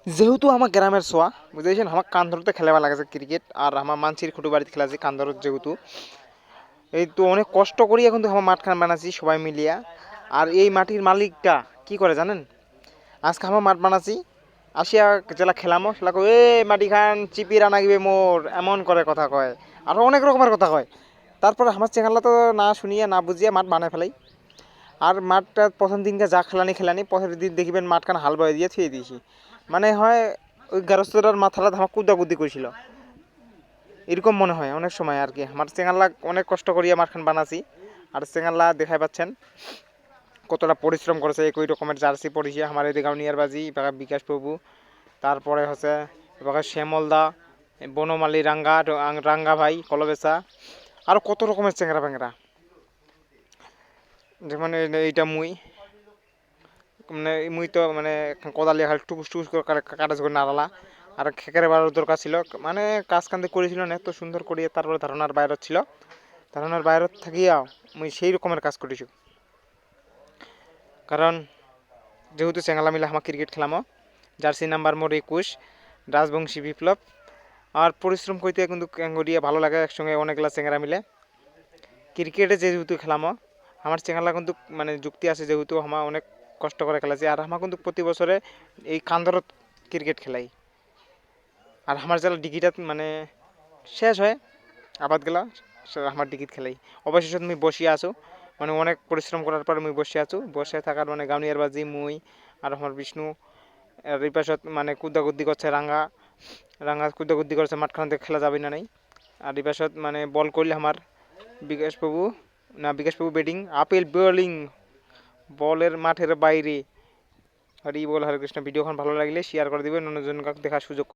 যেহেতু আমার গ্রামের ছোঁয়া বুঝেছেন, আমার কান্দরতে খেলাবা লাগেছে ক্রিকেট, আর আমার মানসির খুঁটু বাড়িতে খেলা আছে কান্দরত। যেহেতু এই তো অনেক কষ্ট করি এখন তো আমার মাঠখান বানাচ্ছি সবাই মিলিয়া। আর এই মাটির মালিকটা কি করে জানেন, আজকে আমার মাঠ বানাচ্ছি, আসিয়া যেলা খেলামো সেলা কই এ মাটি খান চিপি রানা গিবে মোর, এমন করে কথা কয়। আরো অনেক রকমের কথা কয়। তারপরে আমার চেঙ্গালা তো না শুনিয়া না বুঝিয়া মাঠ বানায় ফেলাই। আর মাঠটা প্রথম দিনকে যা খেলানি খেলানি, পরের দিন দেখিবেন মাঠখান হাল বয়ে দিয়ে থুয়ে দিয়েছি। মানে হয় ওই গারস্থটার মাথাটা ধামা কুদাকুদি করেছিল, এরকম মনে হয় অনেক সময় আর কি। আমার চেঙ্গাল্লা অনেক কষ্ট করিয়া মাঠখান বানাছি। আর চেঙ্গাল্লা দেখাই পাচ্ছেন কতটা পরিশ্রম করেছে। একই রকমের জার্সি পরিছে আমার এদিকে গাউনিয়ার বাজি এবার বিকাশ প্রভু, তারপরে হচ্ছে এবার শ্যামলদা, বনমালী রাঙ্গা, রাঙ্গা ভাই কলবেচা, আরও কত রকমের চেংরা ব্যাংরা। যেমন এইটা মুই, মানে মুই তো মানে কোদালি খালি টুকুস টুকুস করে কাটা করে নাড়ালা। আর খেকের বাড়ার দরকার ছিল, মানে কাজ কান্দে করেছিল না এত সুন্দর করিয়া। তারপরে ধারণার বাইরে ছিল, ধারণার বাইরে থাকিয়া মুই সেই রকমের কাজ করেছি। কারণ যেহেতু চেঙ্গালা মিলে আমার ক্রিকেট খেলামো, জার্সি নাম্বার মোর 21 রাজবংশী বিপ্লব। আর পরিশ্রম করতে কিন্তু ক্যাঙ্গরিয়া ভালো লাগে, একসঙ্গে অনেকগুলা চেঙ্গারা মিলে ক্রিকেটে যেহেতু খেলামো। আমার চেঙ্গালা কিন্তু মানে যুক্তি আছে, যেহেতু আমার অনেক কষ্ট করে খেলাছি। আর আমার কিন্তু প্রতি বছরে এই কান্দরত ক্রিকেট খেলাই। আর আমার যারা ডিগিটা মানে শেষ হয় আবাদ গেলা আমার ডিগিট খেলাই। অবশেষে তুমি বসিয়ে আছো, মানে অনেক পরিশ্রম করার পর মুই বসে আছো। বসে থাকার মানে গাউনিয়ার বাজি মুই আর আমার বিষ্ণু। আর এই পাশত মানে কুদ্দাকুদ্দি করছে রাঙ্গা, রাঙ্গা কুদ্দাকুদ্দি করছে মাঠখানতে খেলা যাবে না নাই। আর এই পাশত মানে বল করলে আমার বিকাশ বাবু, না বিকাশ বাবু ব্যাটিং, আপেল বোলিং বলের মাঠের বাইরে। হরি বল হরে কৃষ্ণ। ভিডিওখন ভালো লাগলে শেয়ার করে দিবেন, অন্যজনকে দেখার সুযোগ।